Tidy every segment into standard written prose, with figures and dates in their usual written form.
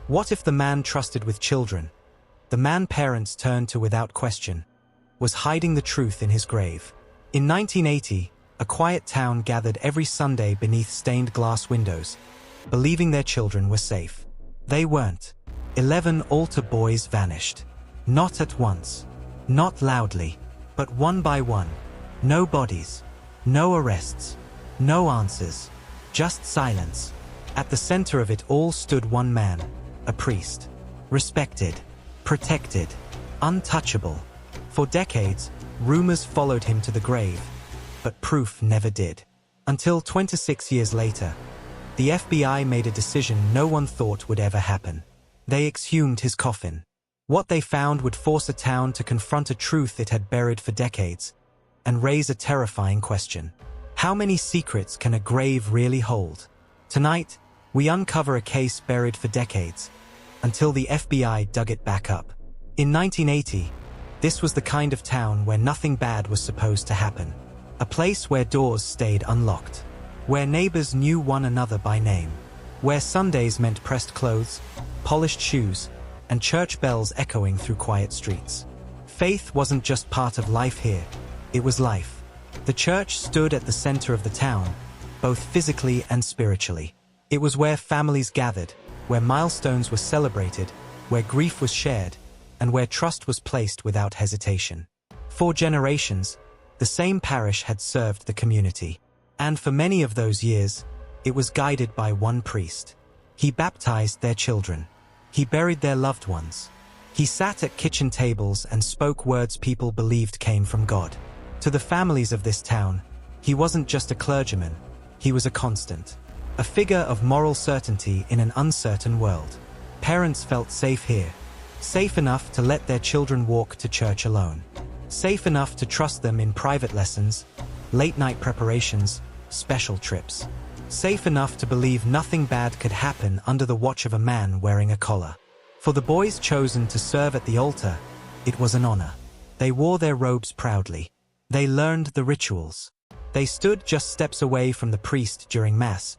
What if the man trusted with children, the man parents turned to without question, was hiding the truth in his grave? In 1980, a quiet town gathered every Sunday beneath stained glass windows, believing their children were safe. They weren't. 11 altar boys vanished. Not at once, not loudly, but one by one. No bodies, no arrests, no answers, just silence. At the center of it all stood one man, a priest. Respected, protected, untouchable. For decades, rumors followed him to the grave, but proof never did. Until 26 years later, the FBI made a decision no one thought would ever happen. They exhumed his coffin. What they found would force a town to confront a truth it had buried for decades, and raise a terrifying question. How many secrets can a grave really hold? Tonight, we uncover a case buried for decades, until the FBI dug it back up. In 1980, this was the kind of town where nothing bad was supposed to happen. A place where doors stayed unlocked, where neighbors knew one another by name, where Sundays meant pressed clothes, polished shoes, and church bells echoing through quiet streets. Faith wasn't just part of life here, it was life. The church stood at the center of the town, both physically and spiritually. It was where families gathered, where milestones were celebrated, where grief was shared, and where trust was placed without hesitation. For generations, the same parish had served the community. And for many of those years, it was guided by one priest. He baptized their children. He buried their loved ones. He sat at kitchen tables and spoke words people believed came from God. To the families of this town, he wasn't just a clergyman, he was a constant. A figure of moral certainty in an uncertain world. Parents felt safe here. Safe enough to let their children walk to church alone. Safe enough to trust them in private lessons, late-night preparations, special trips. Safe enough to believe nothing bad could happen under the watch of a man wearing a collar. For the boys chosen to serve at the altar, it was an honor. They wore their robes proudly. They learned the rituals. They stood just steps away from the priest during Mass,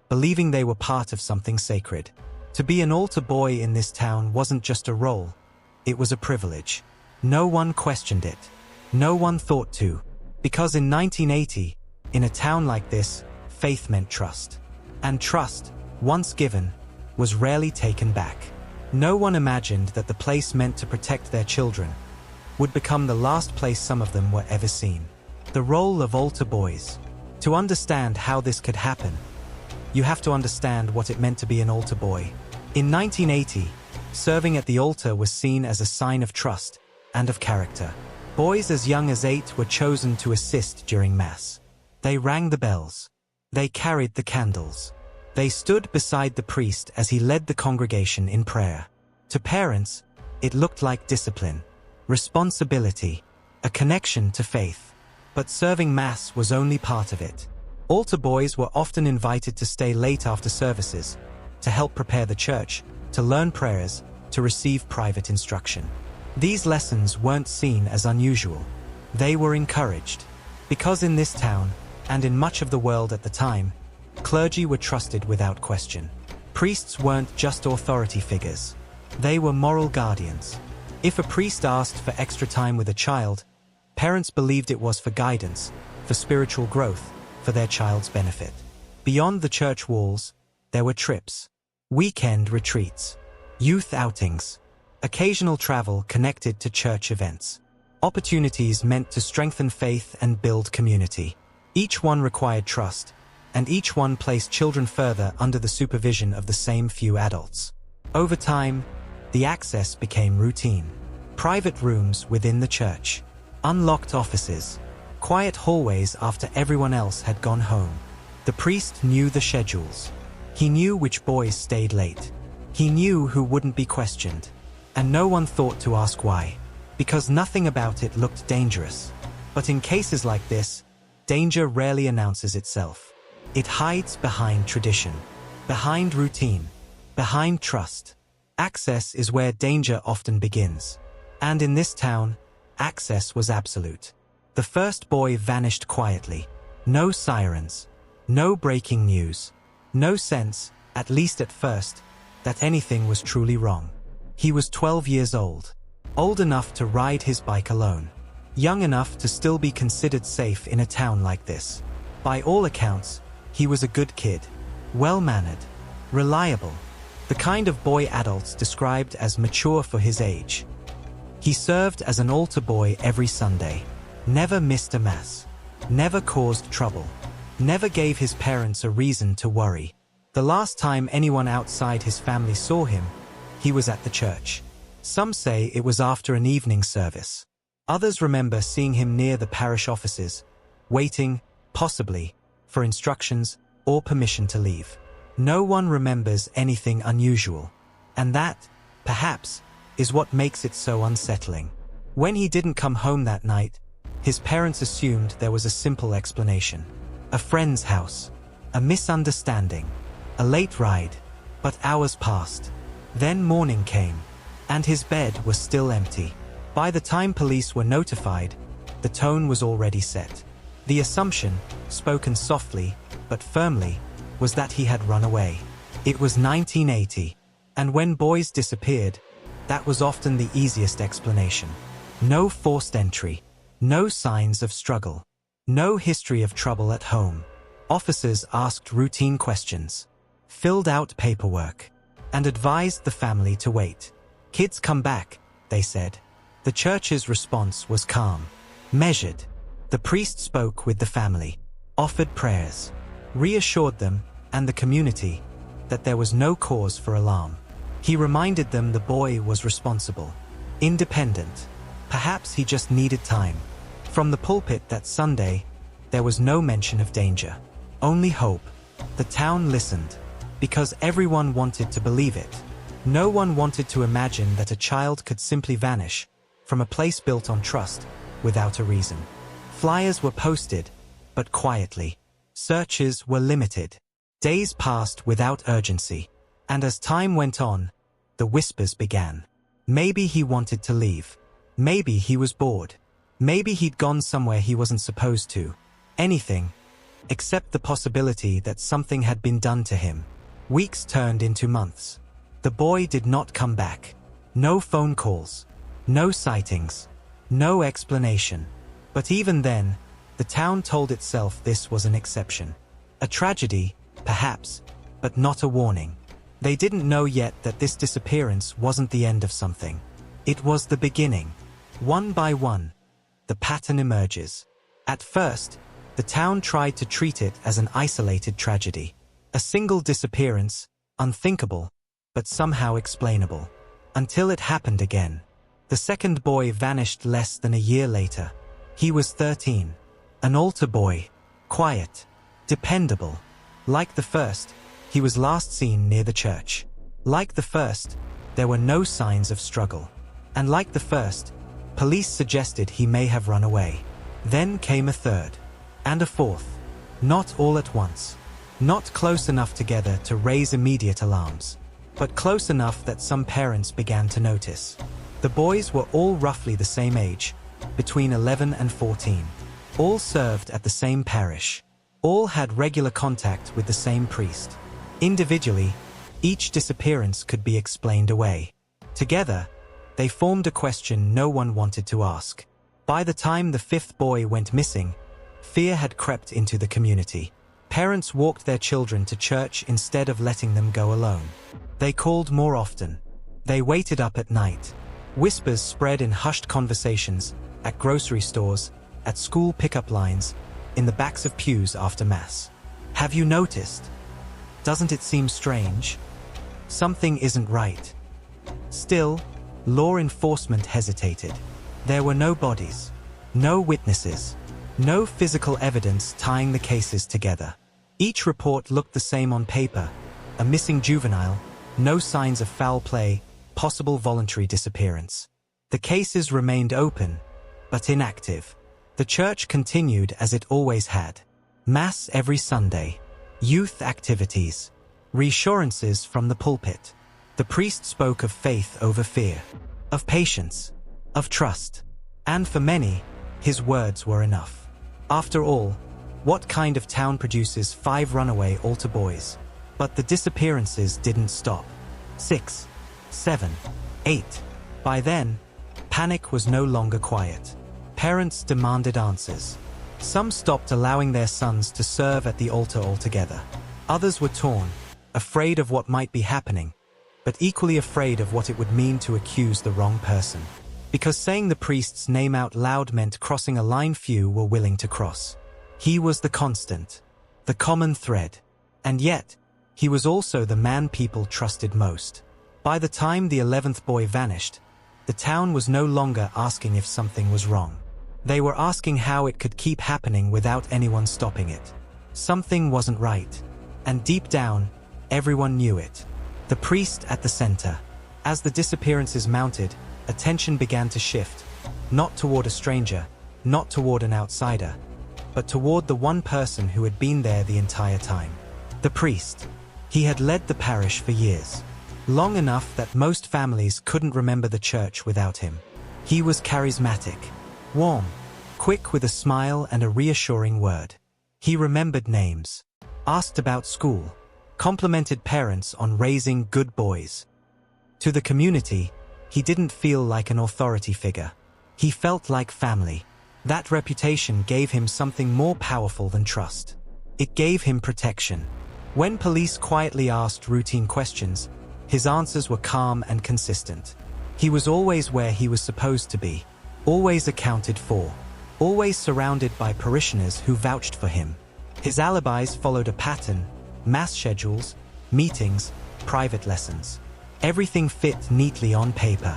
believing they were part of something sacred. To be an altar boy in this town wasn't just a role, it was a privilege. No one questioned it. No one thought to. Because in 1980, in a town like this, faith meant trust. And trust, once given, was rarely taken back. No one imagined that the place meant to protect their children would become the last place some of them were ever seen. The role of altar boys. To understand how this could happen, you have to understand what it meant to be an altar boy. In 1980, serving at the altar was seen as a sign of trust and of character. Boys as young as 8 were chosen to assist during Mass. They rang the bells. They carried the candles. They stood beside the priest as he led the congregation in prayer. To parents, it looked like discipline, responsibility, a connection to faith. But serving Mass was only part of it. Altar boys were often invited to stay late after services, to help prepare the church, to learn prayers, to receive private instruction. These lessons weren't seen as unusual. They were encouraged. Because in this town, and in much of the world at the time, clergy were trusted without question. Priests weren't just authority figures. They were moral guardians. If a priest asked for extra time with a child, parents believed it was for guidance, for spiritual growth, for their child's benefit. Beyond the church walls, there were trips, weekend retreats, youth outings, occasional travel connected to church events. Opportunities meant to strengthen faith and build community. Each one required trust, and each one placed children further under the supervision of the same few adults. Over time, the access became routine. Private rooms within the church, unlocked offices, quiet hallways after everyone else had gone home. The priest knew the schedules. He knew which boys stayed late. He knew who wouldn't be questioned. And no one thought to ask why, because nothing about it looked dangerous. But in cases like this, danger rarely announces itself. It hides behind tradition, behind routine, behind trust. Access is where danger often begins. And in this town, access was absolute. The first boy vanished quietly. No sirens, no breaking news, no sense, at least at first, that anything was truly wrong. He was 12 years old, old enough to ride his bike alone, young enough to still be considered safe in a town like this. By all accounts, he was a good kid, well-mannered, reliable, the kind of boy adults described as mature for his age. He served as an altar boy every Sunday, never missed a mass, never caused trouble, never gave his parents a reason to worry. The last time anyone outside his family saw him, he was at the church. Some say it was after an evening service. Others remember seeing him near the parish offices, waiting, possibly, for instructions or permission to leave. No one remembers anything unusual. And that, perhaps, is what makes it so unsettling. When he didn't come home that night, his parents assumed there was a simple explanation. A friend's house, a misunderstanding, a late ride. But hours passed. Then morning came, and his bed was still empty. By the time police were notified, the tone was already set. The assumption, spoken softly but firmly, was that he had run away. It was 1980, and when boys disappeared, that was often the easiest explanation. No forced entry, no signs of struggle, no history of trouble at home. Officers asked routine questions, filled out paperwork, and advised the family to wait. Kids come back, they said. The church's response was calm, measured. The priest spoke with the family, offered prayers, reassured them and the community that there was no cause for alarm. He reminded them the boy was responsible, independent. Perhaps he just needed time. From the pulpit that Sunday, there was no mention of danger, only hope. The town listened, because everyone wanted to believe it. No one wanted to imagine that a child could simply vanish from a place built on trust without a reason. Flyers were posted, but quietly. Searches were limited. Days passed without urgency, and as time went on, the whispers began. Maybe he wanted to leave. Maybe he was bored. Maybe he'd gone somewhere he wasn't supposed to. Anything, except the possibility that something had been done to him. Weeks turned into months. The boy did not come back. No phone calls. No sightings. No explanation. But even then, the town told itself this was an exception. A tragedy, perhaps, but not a warning. They didn't know yet that this disappearance wasn't the end of something. It was the beginning. One by one, the pattern emerges. At first, the town tried to treat it as an isolated tragedy. A single disappearance, unthinkable, but somehow explainable. Until it happened again. The second boy vanished less than a year later. He was 13. An altar boy. Quiet. Dependable. Like the first, he was last seen near the church. Like the first, there were no signs of struggle. And like the first, police suggested he may have run away. Then came a third. And a fourth. Not all at once. Not close enough together to raise immediate alarms. But close enough that some parents began to notice. The boys were all roughly the same age, between 11 and 14. All served at the same parish. All had regular contact with the same priest. Individually, each disappearance could be explained away. Together, they formed a question no one wanted to ask. By the time the fifth boy went missing, fear had crept into the community. Parents walked their children to church instead of letting them go alone. They called more often. They waited up at night. Whispers spread in hushed conversations, at grocery stores, at school pickup lines, in the backs of pews after Mass. Have you noticed? Doesn't it seem strange? Something isn't right. Still, law enforcement hesitated. There were no bodies, no witnesses, no physical evidence tying the cases together. Each report looked the same on paper: a missing juvenile, no signs of foul play, possible voluntary disappearance. The cases remained open, but inactive. The church continued as it always had. Mass every Sunday. Youth activities. Reassurances from the pulpit. The priest spoke of faith over fear. Of patience. Of trust. And for many, his words were enough. After all, what kind of town produces 5 runaway altar boys? But the disappearances didn't stop. 6, 7, 8. By then, panic was no longer quiet. Parents demanded answers. Some stopped allowing their sons to serve at the altar altogether. Others were torn, afraid of what might be happening, but equally afraid of what it would mean to accuse the wrong person. Because saying the priest's name out loud meant crossing a line few were willing to cross. He was the constant, the common thread. And yet, he was also the man people trusted most. By the time the 11th boy vanished, the town was no longer asking if something was wrong. They were asking how it could keep happening without anyone stopping it. Something wasn't right. And deep down, everyone knew it. The priest at the center. As the disappearances mounted, attention began to shift, not toward a stranger, not toward an outsider, but toward the one person who had been there the entire time. The priest. He had led the parish for years. Long enough that most families couldn't remember the church without him. He was charismatic, warm, quick with a smile and a reassuring word. He remembered names, asked about school, complimented parents on raising good boys. To the community, he didn't feel like an authority figure. He felt like family. That reputation gave him something more powerful than trust. It gave him protection. When police quietly asked routine questions, his answers were calm and consistent. He was always where he was supposed to be, always accounted for, always surrounded by parishioners who vouched for him. His alibis followed a pattern: mass schedules, meetings, private lessons. Everything fit neatly on paper,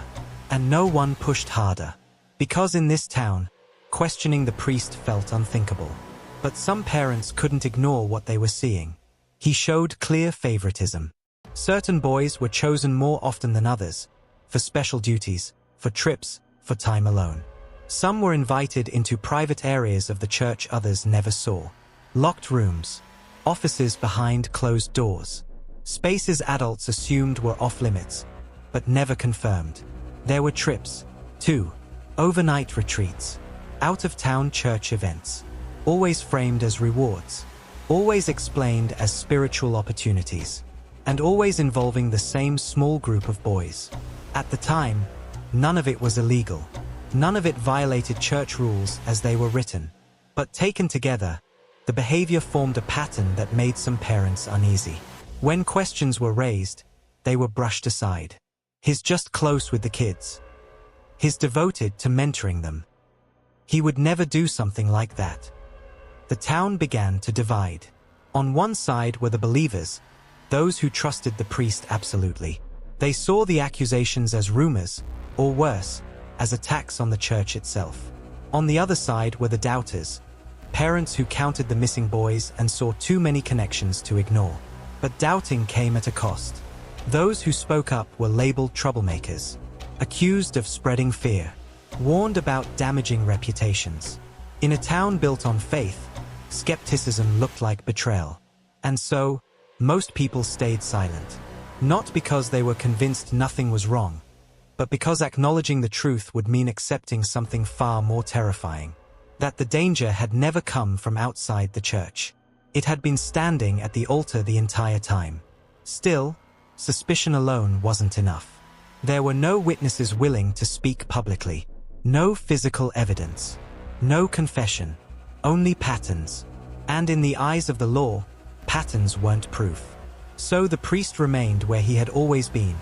and no one pushed harder. Because in this town, questioning the priest felt unthinkable. But some parents couldn't ignore what they were seeing. He showed clear favoritism. Certain boys were chosen more often than others, for special duties, for trips, for time alone. Some were invited into private areas of the church others never saw. Locked rooms, offices behind closed doors, spaces adults assumed were off-limits, but never confirmed. There were trips, too, overnight retreats, out-of-town church events, always framed as rewards, always explained as spiritual opportunities, and always involving the same small group of boys. At the time, none of it was illegal. None of it violated church rules as they were written. But taken together, the behavior formed a pattern that made some parents uneasy. When questions were raised, they were brushed aside. He's just close with the kids. He's devoted to mentoring them. He would never do something like that. The town began to divide. On one side were the believers, those who trusted the priest absolutely. They saw the accusations as rumors, or worse, as attacks on the church itself. On the other side were the doubters, parents who counted the missing boys and saw too many connections to ignore. But doubting came at a cost. Those who spoke up were labeled troublemakers, accused of spreading fear, warned about damaging reputations. In a town built on faith, skepticism looked like betrayal. And so, most people stayed silent. Not because they were convinced nothing was wrong, but because acknowledging the truth would mean accepting something far more terrifying. That the danger had never come from outside the church. It had been standing at the altar the entire time. Still, suspicion alone wasn't enough. There were no witnesses willing to speak publicly. No physical evidence. No confession. Only patterns. And in the eyes of the law, patterns weren't proof. So the priest remained where he had always been,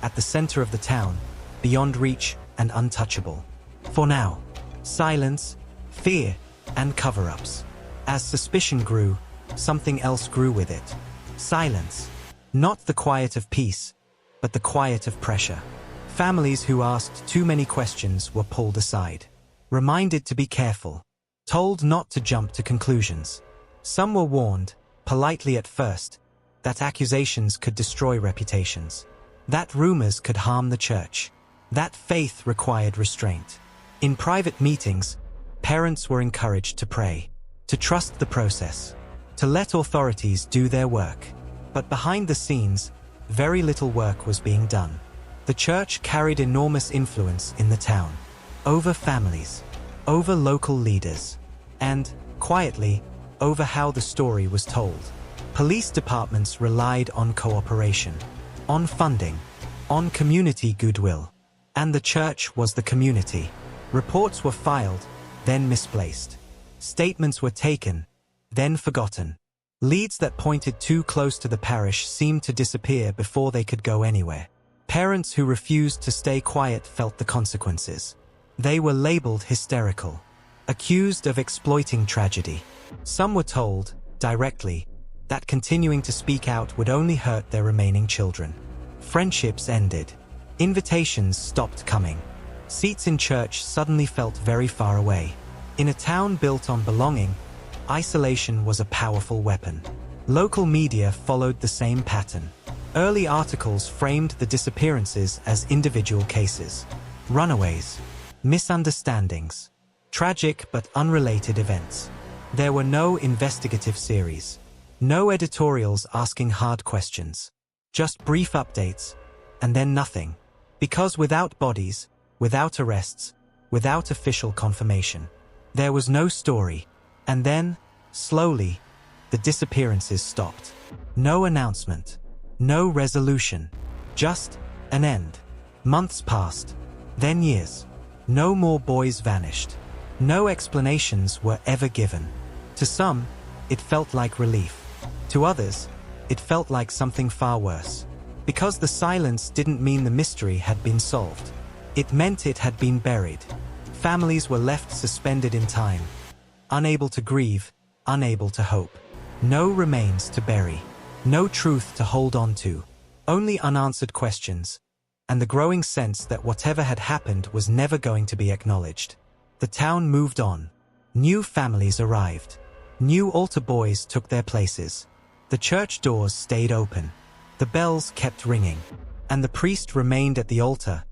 at the center of the town, beyond reach and untouchable. For now, silence, fear, and cover-ups. As suspicion grew, something else grew with it. Silence. Not the quiet of peace, but the quiet of pressure. Families who asked too many questions were pulled aside. Reminded to be careful. Told not to jump to conclusions. Some were warned, politely at first, that accusations could destroy reputations. That rumors could harm the church. That faith required restraint. In private meetings, parents were encouraged to pray, to trust the process, to let authorities do their work. But behind the scenes, very little work was being done. The church carried enormous influence in the town, over families, over local leaders, and, quietly, over how the story was told. Police departments relied on cooperation. on funding, on community goodwill. And the church was the community. Reports were filed, then misplaced. Statements were taken, then forgotten. Leads that pointed too close to the parish seemed to disappear before they could go anywhere. Parents who refused to stay quiet felt the consequences. They were labeled hysterical, accused of exploiting tragedy. Some were told, directly, that continuing to speak out would only hurt their remaining children. Friendships ended. Invitations stopped coming. Seats in church suddenly felt very far away. In a town built on belonging, isolation was a powerful weapon. Local media followed the same pattern. Early articles framed the disappearances as individual cases. Runaways, misunderstandings, tragic but unrelated events. There were no investigative series, no editorials asking hard questions, just brief updates, and then nothing. Because without bodies, without arrests, without official confirmation, there was no story. And then, slowly, the disappearances stopped. No announcement, no resolution, just an end. Months passed, then years. No more boys vanished. No explanations were ever given. To some, it felt like relief. To others, it felt like something far worse. Because the silence didn't mean the mystery had been solved. It meant it had been buried. Families were left suspended in time, unable to grieve, unable to hope. No remains to bury, no truth to hold on to, only unanswered questions, and the growing sense that whatever had happened was never going to be acknowledged. The town moved on. New families arrived. New altar boys took their places. The church doors stayed open. The bells kept ringing, and the priest remained at the altar,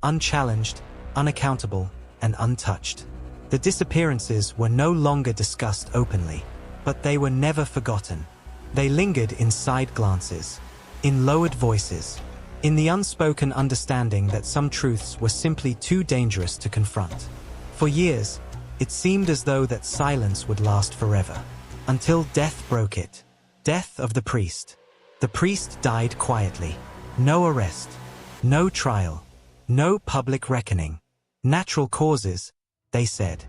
unchallenged, unaccountable, and untouched. The disappearances were no longer discussed openly, but they were never forgotten. They lingered in side glances, in lowered voices, in the unspoken understanding that some truths were simply too dangerous to confront. For years, it seemed as though that silence would last forever, until death broke it. Death of the priest. The priest died quietly. No arrest, no trial, no public reckoning. Natural causes, they said.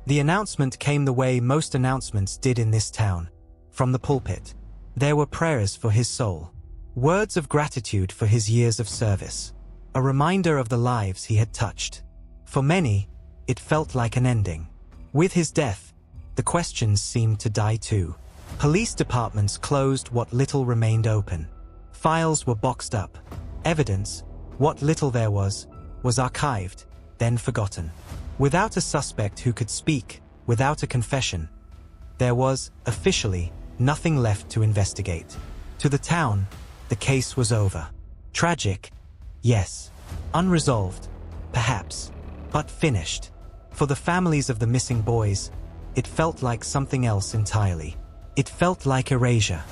The announcement came the way most announcements did in this town, from the pulpit. There were prayers for his soul, words of gratitude for his years of service, a reminder of the lives he had touched. For many, it felt like an ending. With his death, the questions seemed to die too. Police departments closed what little remained open. Files were boxed up. Evidence, what little there was archived, then forgotten. Without a suspect who could speak, without a confession, there was, officially, nothing left to investigate. To the town, the case was over. Tragic, yes. Unresolved, perhaps, but finished. For the families of the missing boys, it felt like something else entirely. It felt like erasure.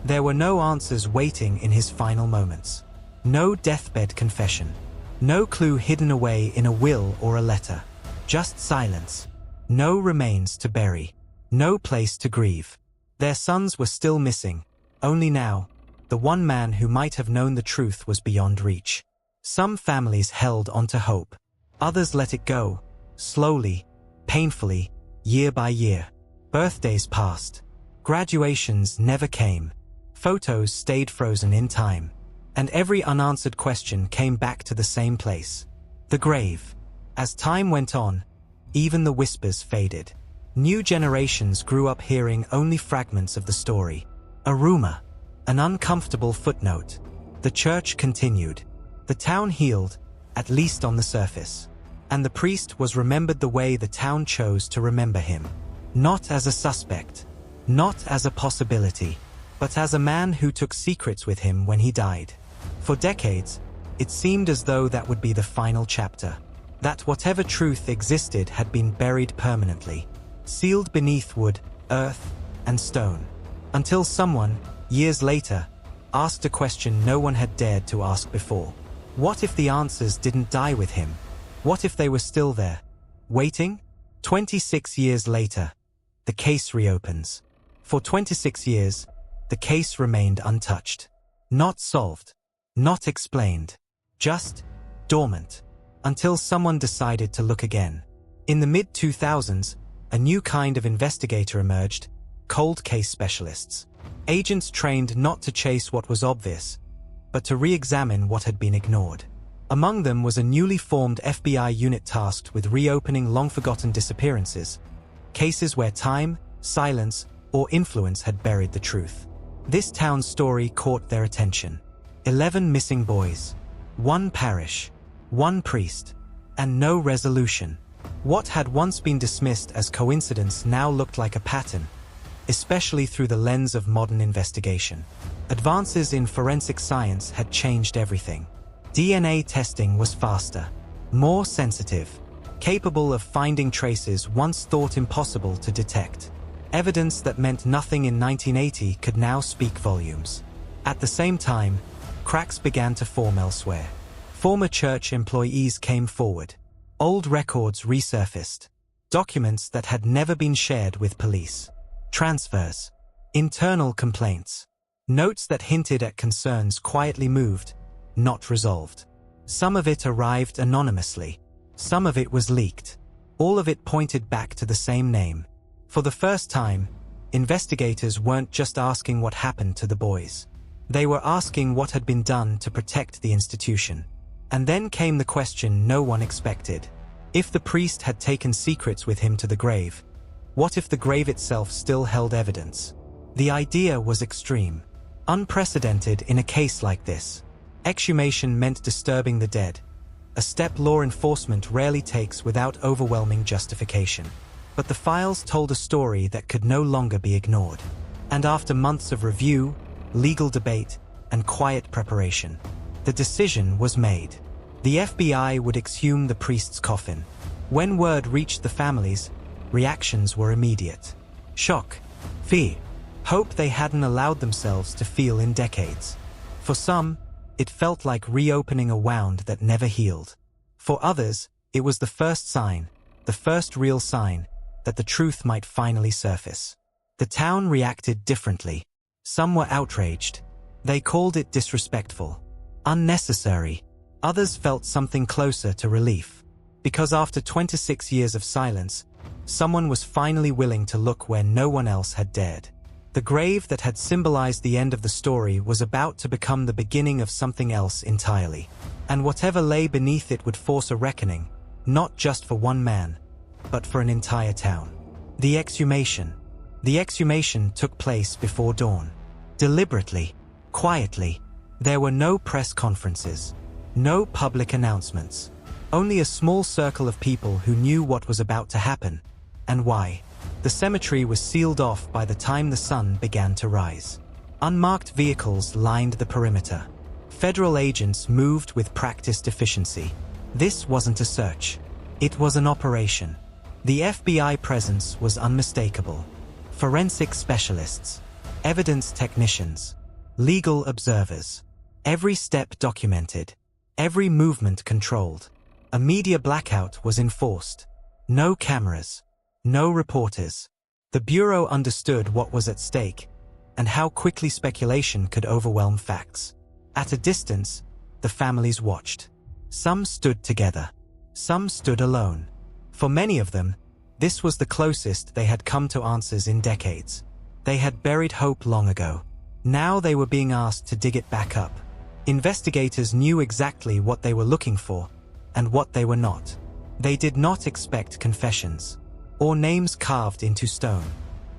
There were no answers waiting in his final moments. No deathbed confession. No clue hidden away in a will or a letter. Just silence. No remains to bury. No place to grieve. Their sons were still missing. Only now, the one man who might have known the truth was beyond reach. Some families held onto hope. Others let it go, slowly, painfully, year by year. Birthdays passed. Graduations never came. Photos stayed frozen in time. And every unanswered question came back to the same place. The grave. As time went on, even the whispers faded. New generations grew up hearing only fragments of the story. A rumor. An uncomfortable footnote. The church continued. The town healed, at least on the surface. And the priest was remembered the way the town chose to remember him. Not as a suspect. Not as a possibility. But as a man who took secrets with him when he died. For decades, it seemed as though that would be the final chapter. That whatever truth existed had been buried permanently, sealed beneath wood, earth, and stone. Until someone, years later, asked a question no one had dared to ask before. What if the answers didn't die with him? What if they were still there, waiting? 26 years later, the case reopens. For 26 years, the case remained untouched. Not solved. Not explained. Just dormant. Until someone decided to look again. In the mid-2000s, a new kind of investigator emerged, cold case specialists. Agents trained not to chase what was obvious, but to re-examine what had been ignored. Among them was a newly formed FBI unit tasked with reopening long-forgotten disappearances, cases where time, silence, or influence had buried the truth. This town's story caught their attention. 11 missing boys, 1 parish, 1 priest, and no resolution. What had once been dismissed as coincidence now looked like a pattern, especially through the lens of modern investigation. Advances in forensic science had changed everything. DNA testing was faster, more sensitive, capable of finding traces once thought impossible to detect. Evidence that meant nothing in 1980 could now speak volumes. At the same time, cracks began to form elsewhere. Former church employees came forward. Old records resurfaced. Documents that had never been shared with police. Transfers. Internal complaints. Notes that hinted at concerns quietly moved, not resolved. Some of it arrived anonymously. Some of it was leaked. All of it pointed back to the same name. For the first time, investigators weren't just asking what happened to the boys. They were asking what had been done to protect the institution. And then came the question no one expected. If the priest had taken secrets with him to the grave, what if the grave itself still held evidence? The idea was extreme. Unprecedented in a case like this. Exhumation meant disturbing the dead, a step law enforcement rarely takes without overwhelming justification. But the files told a story that could no longer be ignored. And after months of review, legal debate, and quiet preparation, the decision was made. The FBI would exhume the priest's coffin. When word reached the families, reactions were immediate. Shock, fear, hope they hadn't allowed themselves to feel in decades. For some, it felt like reopening a wound that never healed. For others, it was the first sign, the first real sign, that the truth might finally surface. The town reacted differently. Some were outraged. They called it disrespectful, unnecessary. Others felt something closer to relief. Because after 26 years of silence, someone was finally willing to look where no one else had dared. The grave that had symbolized the end of the story was about to become the beginning of something else entirely. And whatever lay beneath it would force a reckoning, not just for one man, but for an entire town. The exhumation. The exhumation took place before dawn. Deliberately, quietly. There were no press conferences, no public announcements. Only a small circle of people who knew what was about to happen, and why. The cemetery was sealed off by the time the sun began to rise. Unmarked vehicles lined the perimeter. Federal agents moved with practiced efficiency. This wasn't a search. It was an operation. The FBI presence was unmistakable. Forensic specialists, evidence technicians, legal observers. Every step documented. Every movement controlled. A media blackout was enforced. No cameras. No reporters. The Bureau understood what was at stake, and how quickly speculation could overwhelm facts. At a distance, the families watched. Some stood together. Some stood alone. For many of them, this was the closest they had come to answers in decades. They had buried hope long ago. Now they were being asked to dig it back up. Investigators knew exactly what they were looking for, and what they were not. They did not expect confessions, or names carved into stone.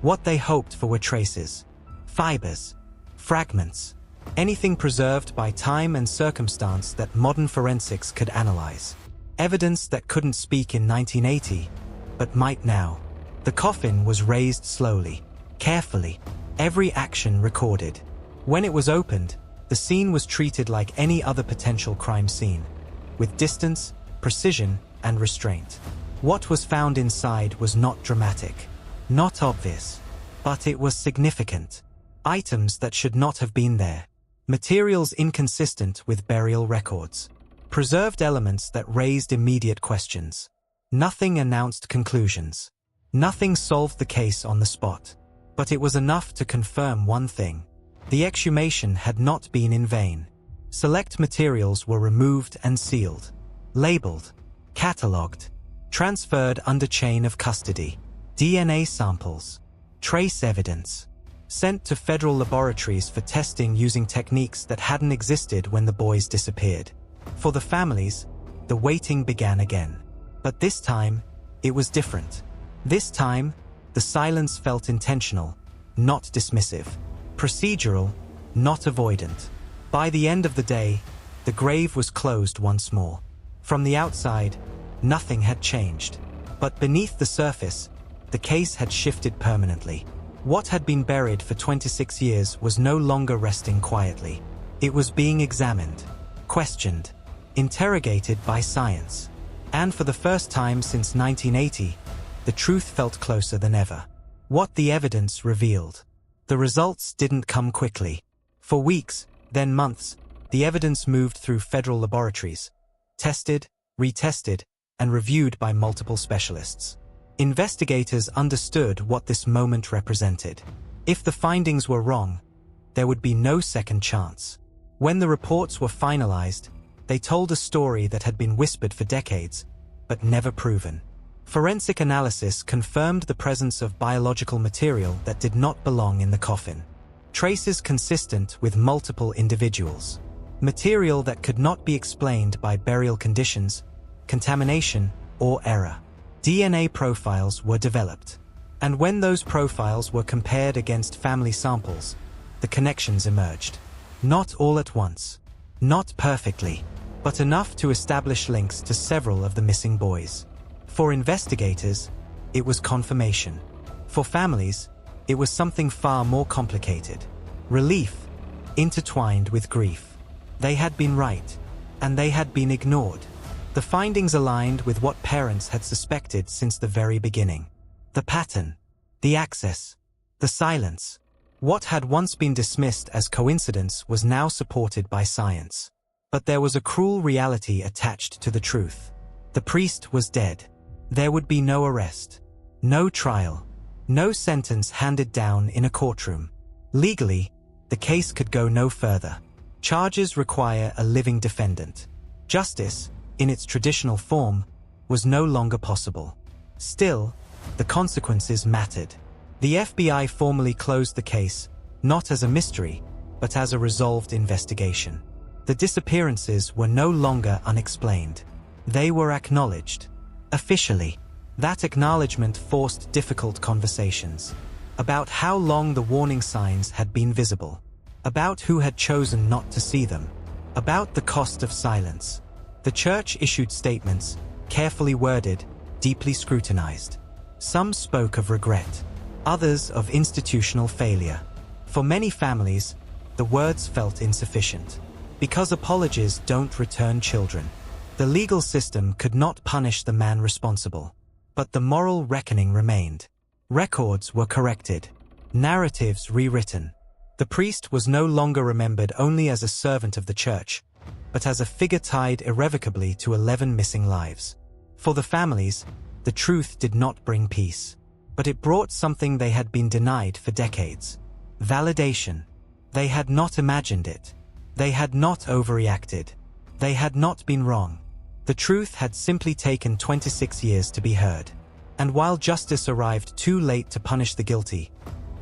What they hoped for were traces, fibers, fragments, anything preserved by time and circumstance that modern forensics could analyze. Evidence that couldn't speak in 1980, but might now. The coffin was raised slowly, carefully, every action recorded. When it was opened, the scene was treated like any other potential crime scene, with distance, precision, and restraint. What was found inside was not dramatic, not obvious, but it was significant. Items that should not have been there. Materials inconsistent with burial records. Preserved elements that raised immediate questions. Nothing announced conclusions. Nothing solved the case on the spot. But it was enough to confirm one thing. The exhumation had not been in vain. Select materials were removed and sealed, labeled, catalogued, transferred under chain of custody. DNA samples, trace evidence, sent to federal laboratories for testing using techniques that hadn't existed when the boys disappeared. For the families, the waiting began again. But this time, it was different. This time, the silence felt intentional, not dismissive, procedural, not avoidant. By the end of the day, the grave was closed once more. From the outside, nothing had changed. But beneath the surface, the case had shifted permanently. What had been buried for 26 years was no longer resting quietly. It was being examined, questioned, interrogated by science. And for the first time since 1980, the truth felt closer than ever. What the evidence revealed. The results didn't come quickly. For weeks, then months, the evidence moved through federal laboratories, tested, retested, and reviewed by multiple specialists. Investigators understood what this moment represented. If the findings were wrong, there would be no second chance. When the reports were finalized, they told a story that had been whispered for decades, but never proven. Forensic analysis confirmed the presence of biological material that did not belong in the coffin. Traces consistent with multiple individuals. Material that could not be explained by burial conditions, contamination, or error. DNA profiles were developed. And when those profiles were compared against family samples, the connections emerged. Not all at once. Not perfectly. But enough to establish links to several of the missing boys. For investigators, it was confirmation. For families, it was something far more complicated. Relief, intertwined with grief. They had been right, and they had been ignored. The findings aligned with what parents had suspected since the very beginning. The pattern, the access, the silence. What had once been dismissed as coincidence was now supported by science. But there was a cruel reality attached to the truth. The priest was dead. There would be no arrest, no trial, no sentence handed down in a courtroom. Legally, the case could go no further. Charges require a living defendant. Justice, in its traditional form, was no longer possible. Still, the consequences mattered. The FBI formally closed the case, not as a mystery, but as a resolved investigation. The disappearances were no longer unexplained. They were acknowledged. Officially. That acknowledgement forced difficult conversations. About how long the warning signs had been visible. About who had chosen not to see them. About the cost of silence. The church issued statements, carefully worded, deeply scrutinized. Some spoke of regret. Others of institutional failure. For many families, the words felt insufficient. Because apologies don't return children. The legal system could not punish the man responsible. But the moral reckoning remained. Records were corrected. Narratives rewritten. The priest was no longer remembered only as a servant of the church, but as a figure tied irrevocably to 11 missing lives. For the families, the truth did not bring peace. But it brought something they had been denied for decades. Validation. They had not imagined it. They had not overreacted. They had not been wrong. The truth had simply taken 26 years to be heard. And while justice arrived too late to punish the guilty,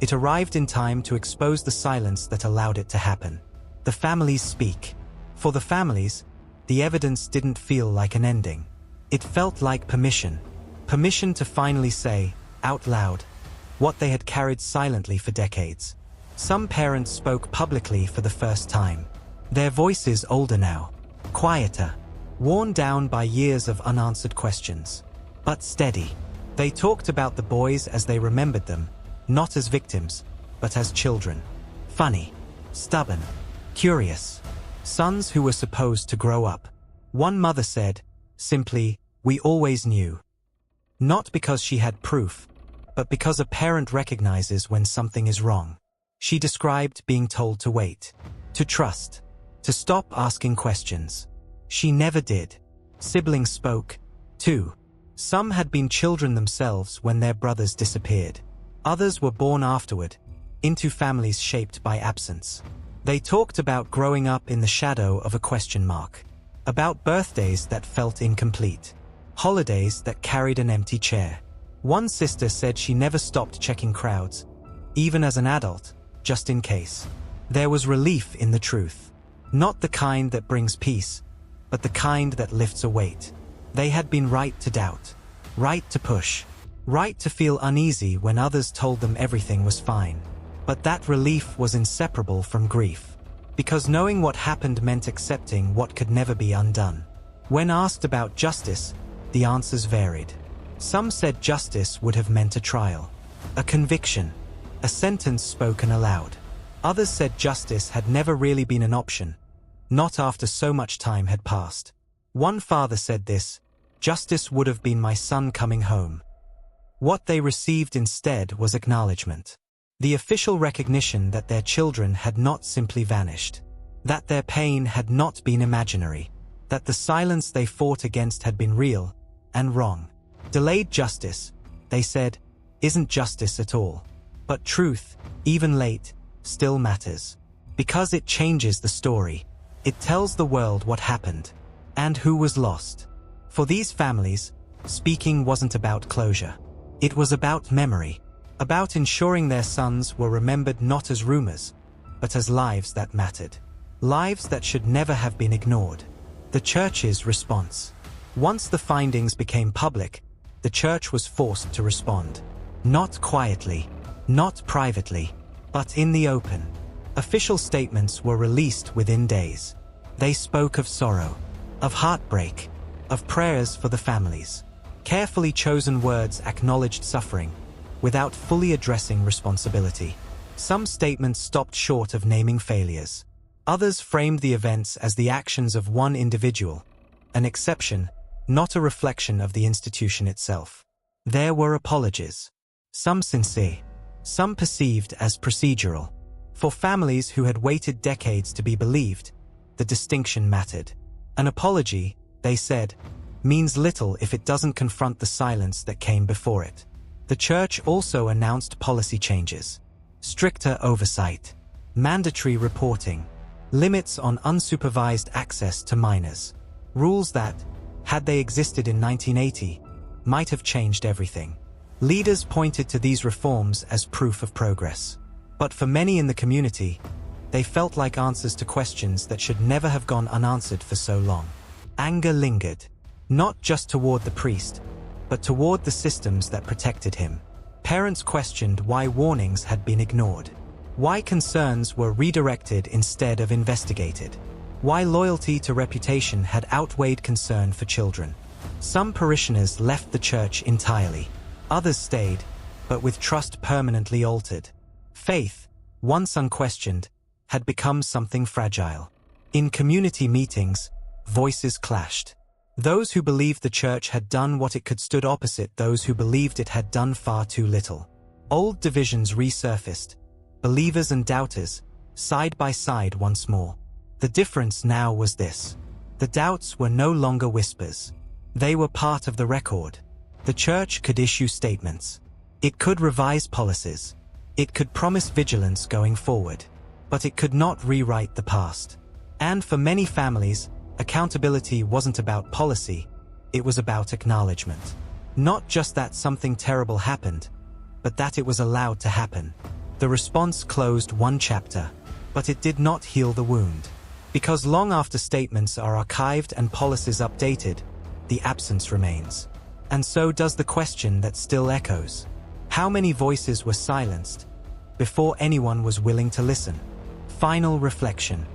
it arrived in time to expose the silence that allowed it to happen. The families speak. For the families, the evidence didn't feel like an ending. It felt like permission. Permission to finally say, out loud, what they had carried silently for decades. Some parents spoke publicly for the first time. Their voices older now, quieter, worn down by years of unanswered questions. But steady. They talked about the boys as they remembered them, not as victims, but as children. Funny, stubborn, curious. Sons who were supposed to grow up. One mother said, simply, we always knew. Not because she had proof, but because a parent recognizes when something is wrong. She described being told to wait, to trust, to stop asking questions. She never did. Siblings spoke, too. Some had been children themselves when their brothers disappeared. Others were born afterward, into families shaped by absence. They talked about growing up in the shadow of a question mark, about birthdays that felt incomplete, holidays that carried an empty chair. One sister said she never stopped checking crowds, even as an adult, just in case. There was relief in the truth. Not the kind that brings peace, but the kind that lifts a weight. They had been right to doubt, right to push, right to feel uneasy when others told them everything was fine. But that relief was inseparable from grief, because knowing what happened meant accepting what could never be undone. When asked about justice, the answers varied. Some said justice would have meant a trial, a conviction, a sentence spoken aloud. Others said justice had never really been an option, not after so much time had passed. One father said this: "Justice would have been my son coming home." What they received instead was acknowledgement. The official recognition that their children had not simply vanished, that their pain had not been imaginary, that the silence they fought against had been real and wrong. Delayed justice, they said, isn't justice at all. But truth, even late, still matters. Because it changes the story. It tells the world what happened and who was lost. For these families, speaking wasn't about closure. It was about memory, about ensuring their sons were remembered not as rumors, but as lives that mattered. Lives that should never have been ignored. The church's response. Once the findings became public, the church was forced to respond. Not quietly, not privately, but in the open. Official statements were released within days. They spoke of sorrow, of heartbreak, of prayers for the families. Carefully chosen words acknowledged suffering, without fully addressing responsibility. Some statements stopped short of naming failures. Others framed the events as the actions of one individual, an exception, not a reflection of the institution itself. There were apologies, some sincere, some perceived as procedural. For families who had waited decades to be believed, the distinction mattered. An apology, they said, means little if it doesn't confront the silence that came before it. The church also announced policy changes: stricter oversight, mandatory reporting, limits on unsupervised access to minors. Rules that, had they existed in 1980, might have changed everything. Leaders pointed to these reforms as proof of progress. But for many in the community, they felt like answers to questions that should never have gone unanswered for so long. Anger lingered, not just toward the priest, but toward the systems that protected him. Parents questioned why warnings had been ignored, why concerns were redirected instead of investigated, why loyalty to reputation had outweighed concern for children. Some parishioners left the church entirely. Others stayed, but with trust permanently altered. Faith, once unquestioned, had become something fragile. In community meetings, voices clashed. Those who believed the church had done what it could stood opposite those who believed it had done far too little. Old divisions resurfaced, believers and doubters, side by side once more. The difference now was this: the doubts were no longer whispers. They were part of the record. The church could issue statements. It could revise policies. It could promise vigilance going forward. But it could not rewrite the past. And for many families, accountability wasn't about policy, it was about acknowledgement. Not just that something terrible happened, but that it was allowed to happen. The response closed one chapter, but it did not heal the wound. Because long after statements are archived and policies updated, the absence remains. And so does the question that still echoes. How many voices were silenced before anyone was willing to listen? Final reflection.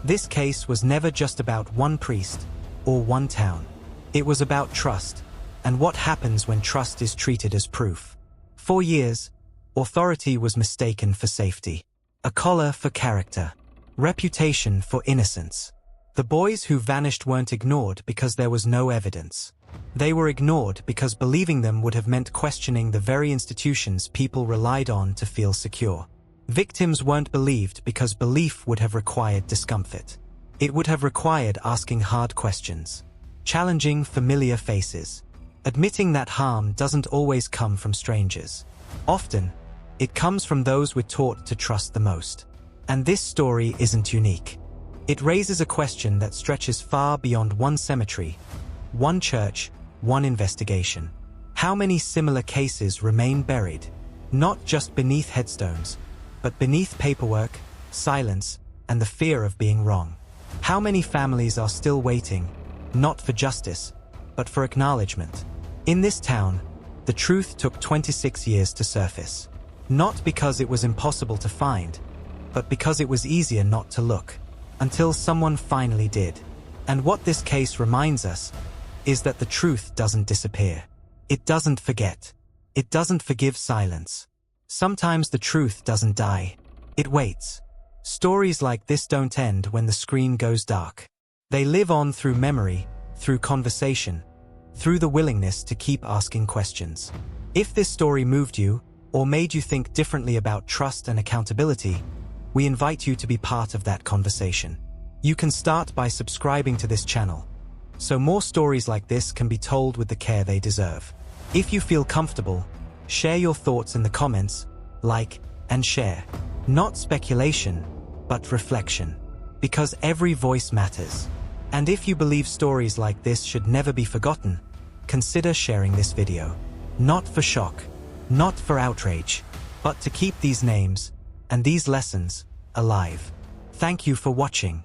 This case was never just about one priest or one town. It was about trust, and what happens when trust is treated as proof. For years, authority was mistaken for safety, a collar for character, reputation for innocence. The boys who vanished weren't ignored because there was no evidence. They were ignored because believing them would have meant questioning the very institutions people relied on to feel secure. Victims weren't believed because belief would have required discomfort. It would have required asking hard questions, challenging familiar faces, admitting that harm doesn't always come from strangers. Often, it comes from those we're taught to trust the most. And this story isn't unique. It raises a question that stretches far beyond one cemetery, one church, one investigation. How many similar cases remain buried, not just beneath headstones, but beneath paperwork, silence, and the fear of being wrong? How many families are still waiting, not for justice, but for acknowledgement? In this town, the truth took 26 years to surface. Not because it was impossible to find, but because it was easier not to look, until someone finally did. And what this case reminds us is that the truth doesn't disappear. It doesn't forget. It doesn't forgive silence. Sometimes the truth doesn't die. It waits. Stories like this don't end when the screen goes dark. They live on through memory, through conversation, through the willingness to keep asking questions. If this story moved you, or made you think differently about trust and accountability, we invite you to be part of that conversation. You can start by subscribing to this channel, so more stories like this can be told with the care they deserve. If you feel comfortable, share your thoughts in the comments, like and share. Not speculation, but reflection. Because every voice matters. And if you believe stories like this should never be forgotten, consider sharing this video. Not for shock, not for outrage, but to keep these names and these lessons alive. Thank you for watching.